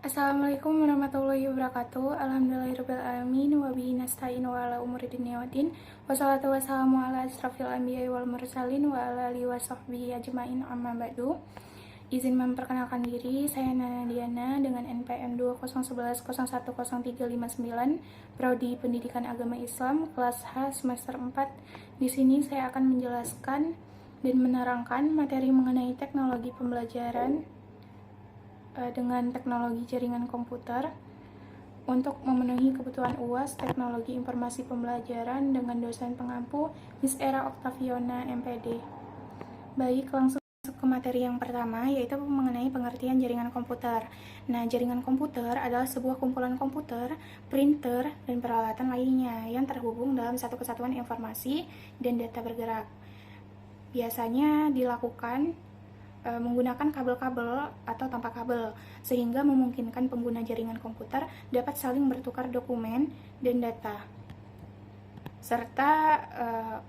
Assalamualaikum warahmatullahi wabarakatuh. Alhamdulillahirrahmanirrahim. Wabihi nasta'in wa ala umuri dunya waddin. Wassalatu wassalamu ala asrafil anbiya'i wal mursalin wa ala alihi wa sahbihi ajma'in amma ba'du. Izin memperkenalkan diri, saya Nana Diana dengan NPM 2011010359, Prodi Pendidikan Agama Islam, kelas H semester 4. Di sini saya akan menjelaskan dan menerangkan materi mengenai teknologi pembelajaran dengan teknologi jaringan komputer untuk memenuhi kebutuhan UAS Teknologi Informasi Pembelajaran dengan dosen pengampu Miss Era Octaviona MPD. Baik, langsung ke materi yang pertama, yaitu mengenai pengertian jaringan komputer. Nah, jaringan komputer adalah sebuah kumpulan komputer, printer, dan peralatan lainnya yang terhubung dalam satu kesatuan informasi dan data bergerak. Biasanya dilakukan menggunakan kabel-kabel atau tanpa kabel, sehingga memungkinkan pengguna jaringan komputer dapat saling bertukar dokumen dan data, serta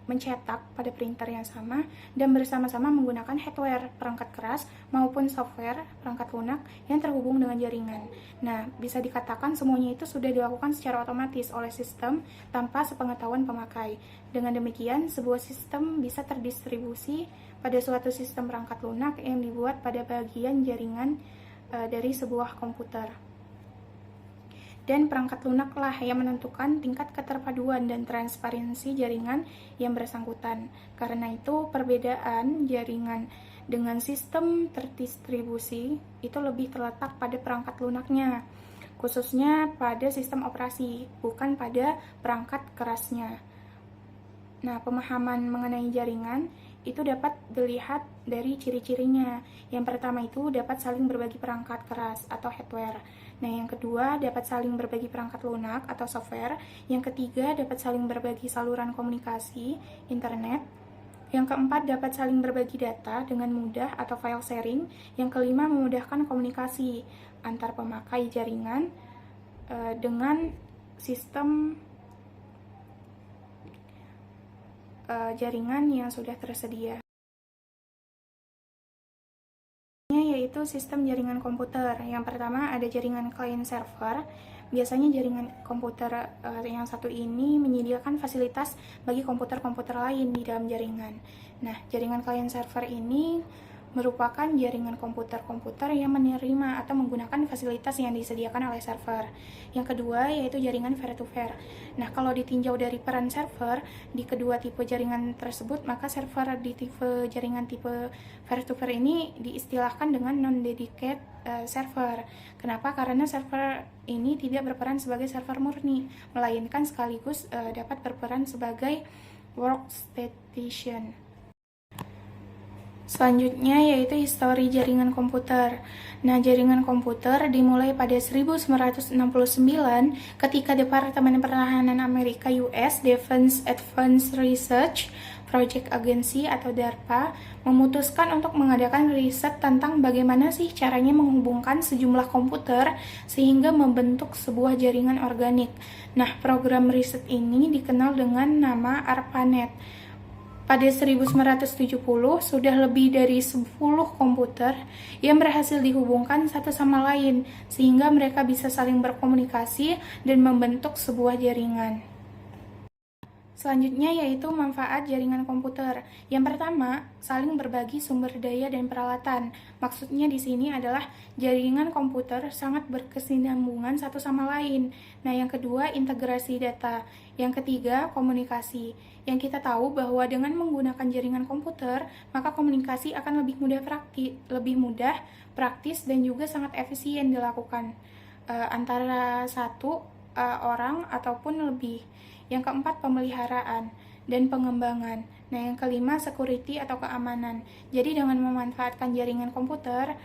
mencetak pada printer yang sama dan bersama-sama menggunakan hardware perangkat keras maupun software perangkat lunak yang terhubung dengan jaringan. Nah, bisa dikatakan semuanya itu sudah dilakukan secara otomatis oleh sistem tanpa sepengetahuan pemakai. Dengan demikian, sebuah sistem bisa terdistribusi pada suatu sistem perangkat lunak yang dibuat pada bagian jaringan dari sebuah komputer. Dan perangkat lunaklah yang menentukan tingkat keterpaduan dan transparansi jaringan yang bersangkutan. Karena itu, perbedaan jaringan dengan sistem terdistribusi itu lebih terletak pada perangkat lunaknya, khususnya pada sistem operasi, bukan pada perangkat kerasnya. Nah, pemahaman mengenai jaringan itu dapat dilihat dari ciri-cirinya. Yang pertama itu dapat saling berbagi perangkat keras atau hardware. Nah, yang kedua dapat saling berbagi perangkat lunak atau software. Yang ketiga dapat saling berbagi saluran komunikasi, internet. Yang keempat dapat saling berbagi data dengan mudah atau file sharing. Yang kelima memudahkan komunikasi antar pemakai jaringan dengan sistem jaringan yang sudah tersedia, yaitu sistem jaringan komputer. Yang pertama ada jaringan client server. Biasanya jaringan komputer yang satu ini menyediakan fasilitas bagi komputer-komputer lain di dalam jaringan. Nah, jaringan client server ini merupakan jaringan komputer-komputer yang menerima atau menggunakan fasilitas yang disediakan oleh server. Yang kedua yaitu jaringan peer-to-peer. Nah, kalau ditinjau dari peran server di kedua tipe jaringan tersebut, maka server di tipe jaringan tipe peer-to-peer ini diistilahkan dengan non-dedicated server. Kenapa? Karena server ini tidak berperan sebagai server murni, melainkan sekaligus dapat berperan sebagai workstation. Selanjutnya yaitu histori jaringan komputer. Nah, jaringan komputer dimulai pada 1969 ketika Departemen Pertahanan Amerika US Defense Advanced Research Project Agency atau DARPA memutuskan untuk mengadakan riset tentang bagaimana sih caranya menghubungkan sejumlah komputer sehingga membentuk sebuah jaringan organik. Nah, program riset ini dikenal dengan nama ARPANET. Pada 1970, sudah lebih dari 10 komputer yang berhasil dihubungkan satu sama lain, sehingga mereka bisa saling berkomunikasi dan membentuk sebuah jaringan. Selanjutnya yaitu manfaat jaringan komputer. Yang pertama, saling berbagi sumber daya dan peralatan. Maksudnya di sini adalah jaringan komputer sangat berkesinambungan satu sama lain. Nah, yang kedua, integrasi data. Yang ketiga, komunikasi. Yang kita tahu bahwa dengan menggunakan jaringan komputer, maka komunikasi akan lebih mudah, praktis, dan juga sangat efisien dilakukan antara satu orang ataupun lebih. Yang keempat, pemeliharaan dan pengembangan. Nah, yang kelima, security atau keamanan. Jadi dengan memanfaatkan jaringan komputer,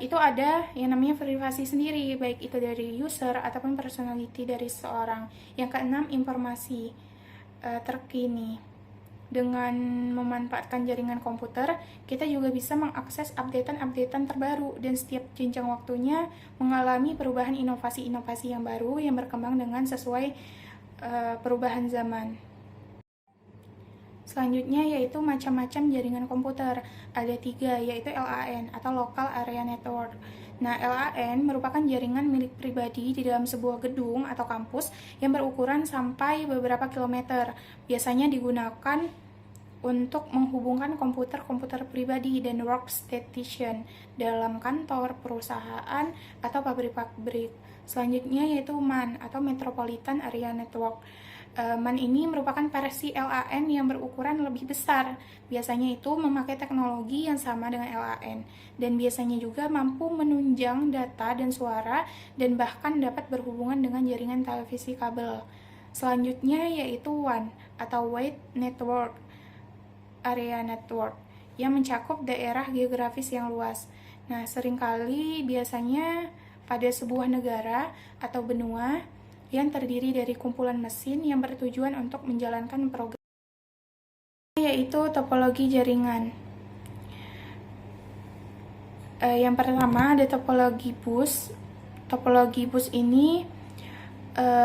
itu ada yang namanya privasi sendiri, baik itu dari user ataupun personality dari seseorang. Yang keenam, informasi terkini. Dengan memanfaatkan jaringan komputer, kita juga bisa mengakses updatean terbaru dan setiap jenjang waktunya mengalami perubahan inovasi-inovasi yang baru yang berkembang dengan sesuai perubahan zaman. Selanjutnya yaitu macam-macam jaringan komputer. Ada 3, yaitu LAN atau Local Area Network. Nah, LAN merupakan jaringan milik pribadi di dalam sebuah gedung atau kampus yang berukuran sampai beberapa kilometer. Biasanya digunakan untuk menghubungkan komputer-komputer pribadi dan workstation dalam kantor, perusahaan, atau pabrik-pabrik. Selanjutnya yaitu MAN atau Metropolitan Area Network. MAN ini merupakan versi LAN yang berukuran lebih besar. Biasanya itu memakai teknologi yang sama dengan LAN dan biasanya juga mampu menunjang data dan suara dan bahkan dapat berhubungan dengan jaringan televisi kabel. Selanjutnya yaitu WAN atau Wide Network Area Network yang mencakup daerah geografis yang luas. Nah, seringkali biasanya pada sebuah negara atau benua yang terdiri dari kumpulan mesin yang bertujuan untuk menjalankan program, yaitu topologi jaringan. Yang pertama ada topologi bus. Topologi bus ini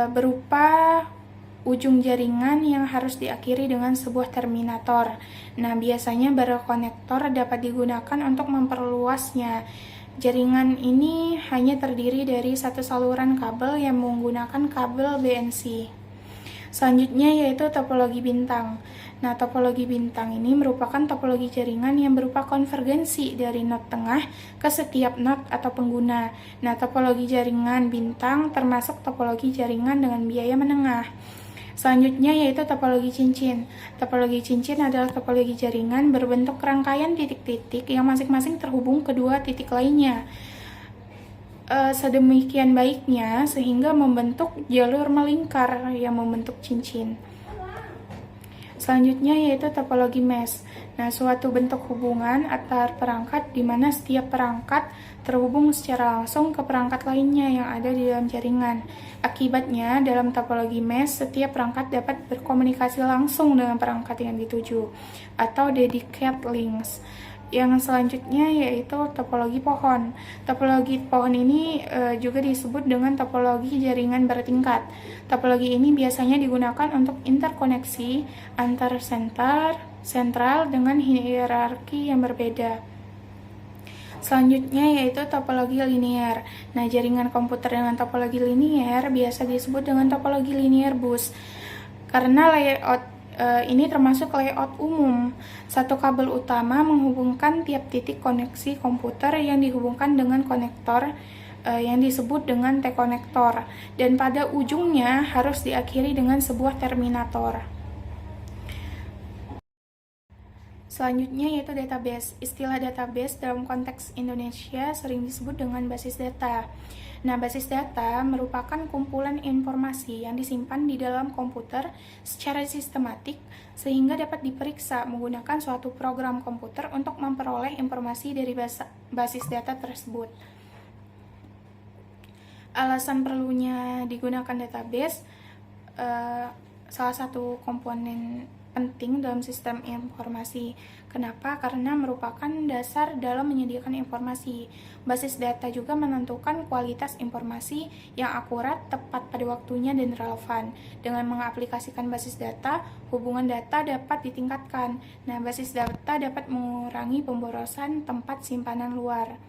berupa ujung jaringan yang harus diakhiri dengan sebuah terminator. Nah, biasanya bara konektor dapat digunakan untuk memperluasnya. Jaringan ini hanya terdiri dari satu saluran kabel yang menggunakan kabel BNC. Selanjutnya yaitu topologi bintang. Nah, topologi bintang ini merupakan topologi jaringan yang berupa konvergensi dari node tengah ke setiap node atau pengguna. Nah, topologi jaringan bintang termasuk topologi jaringan dengan biaya menengah. Selanjutnya yaitu topologi cincin. Topologi cincin adalah topologi jaringan berbentuk rangkaian titik-titik yang masing-masing terhubung kedua titik lainnya. Sedemikian baiknya sehingga membentuk jalur melingkar yang membentuk cincin. Selanjutnya yaitu topologi mesh. Nah, suatu bentuk hubungan antar perangkat di mana setiap perangkat terhubung secara langsung ke perangkat lainnya yang ada di dalam jaringan. Akibatnya, dalam topologi mesh, setiap perangkat dapat berkomunikasi langsung dengan perangkat yang dituju, atau dedicated links. Yang selanjutnya yaitu topologi pohon. Topologi pohon ini juga disebut dengan topologi jaringan bertingkat. Topologi ini biasanya digunakan untuk interkoneksi antar sentral dengan hierarki yang berbeda. Selanjutnya yaitu topologi linear. Nah, jaringan komputer dengan topologi linear biasa disebut dengan topologi linear bus. Karena layout ini termasuk layout umum. Satu kabel utama menghubungkan tiap titik koneksi komputer yang dihubungkan dengan konektor yang disebut dengan T-konektor, dan pada ujungnya harus diakhiri dengan sebuah terminator. Selanjutnya yaitu database. Istilah database dalam konteks Indonesia sering disebut dengan basis data. Nah, basis data merupakan kumpulan informasi yang disimpan di dalam komputer secara sistematik sehingga dapat diperiksa menggunakan suatu program komputer untuk memperoleh informasi dari basis data tersebut. Alasan perlunya digunakan database, salah satu komponen penting dalam sistem informasi. Kenapa? Karena merupakan dasar dalam menyediakan informasi. Basis data juga menentukan kualitas informasi yang akurat, tepat pada waktunya, dan relevan. Dengan mengaplikasikan basis data, hubungan data dapat ditingkatkan. Nah, basis data dapat mengurangi pemborosan tempat simpanan luar.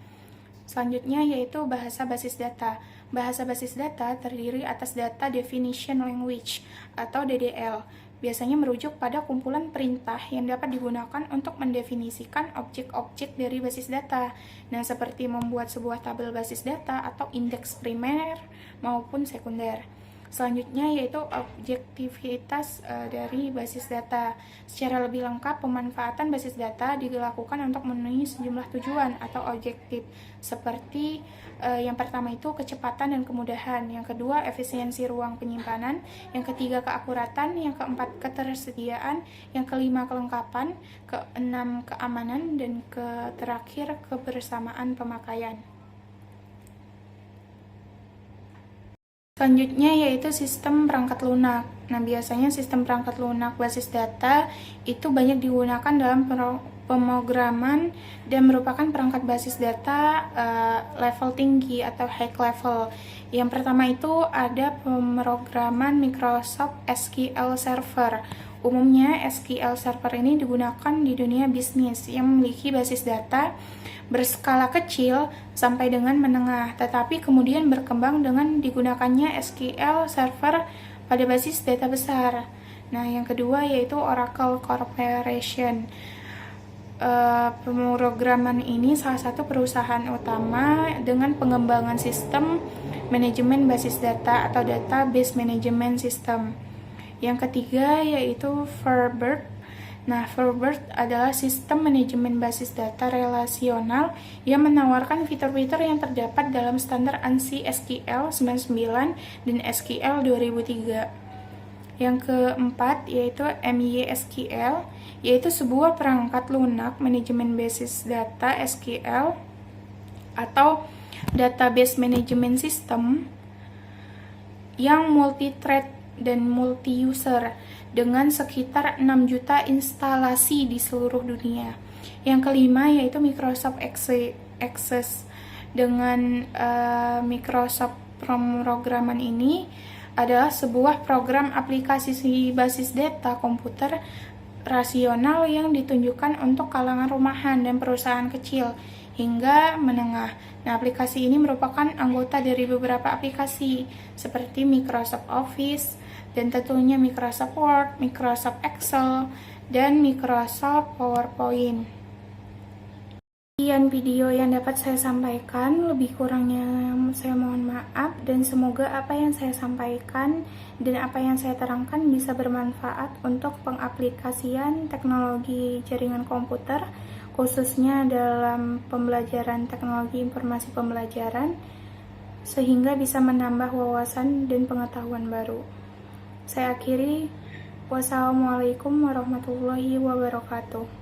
Selanjutnya yaitu bahasa basis data. Bahasa basis data terdiri atas Data Definition Language atau DDL. Biasanya merujuk pada kumpulan perintah yang dapat digunakan untuk mendefinisikan objek-objek dari basis data. Nah, seperti membuat sebuah tabel basis data atau indeks primer maupun sekunder. Selanjutnya yaitu objektivitas dari basis data. Secara lebih lengkap, pemanfaatan basis data dilakukan untuk memenuhi sejumlah tujuan atau objektif, seperti yang pertama itu kecepatan dan kemudahan, yang kedua efisiensi ruang penyimpanan, yang ketiga keakuratan, yang keempat ketersediaan, yang kelima kelengkapan, keenam keamanan, dan terakhir kebersamaan pemakaian. Selanjutnya yaitu sistem perangkat lunak. Nah, biasanya sistem perangkat lunak basis data itu banyak digunakan dalam pemrograman dan merupakan perangkat basis data level tinggi atau high level. Yang pertama itu ada pemrograman Microsoft SQL Server Umumnya SQL Server ini digunakan di dunia bisnis yang memiliki basis data berskala kecil sampai dengan menengah, tetapi kemudian berkembang dengan digunakannya SQL Server pada basis data besar. Nah, yang kedua yaitu Oracle Corporation. Pemrograman ini salah satu perusahaan utama dengan pengembangan sistem manajemen basis data atau database management system. Yang ketiga yaitu Verbird. Nah, Verbird adalah sistem manajemen basis data relasional yang menawarkan fitur-fitur yang terdapat dalam standar ANSI SQL 99 dan SQL 2003. Yang keempat yaitu MySQL, yaitu sebuah perangkat lunak manajemen basis data SQL atau database management system yang multi-thread dan multi-user dengan sekitar 6 juta instalasi di seluruh dunia. Yang kelima yaitu Microsoft Access. Dengan Microsoft pemrograman ini adalah sebuah program aplikasi basis data komputer rasional yang ditunjukkan untuk kalangan rumahan dan perusahaan kecil hingga menengah. Nah, aplikasi ini merupakan anggota dari beberapa aplikasi seperti Microsoft Office dan tentunya Microsoft Word, Microsoft Excel, dan Microsoft PowerPoint. Sekian video yang dapat saya sampaikan, lebih kurangnya saya mohon maaf, dan semoga apa yang saya sampaikan dan apa yang saya terangkan bisa bermanfaat untuk pengaplikasian teknologi jaringan komputer, khususnya dalam pembelajaran teknologi informasi pembelajaran, sehingga bisa menambah wawasan dan pengetahuan baru. Saya akhiri, wassalamualaikum warahmatullahi wabarakatuh.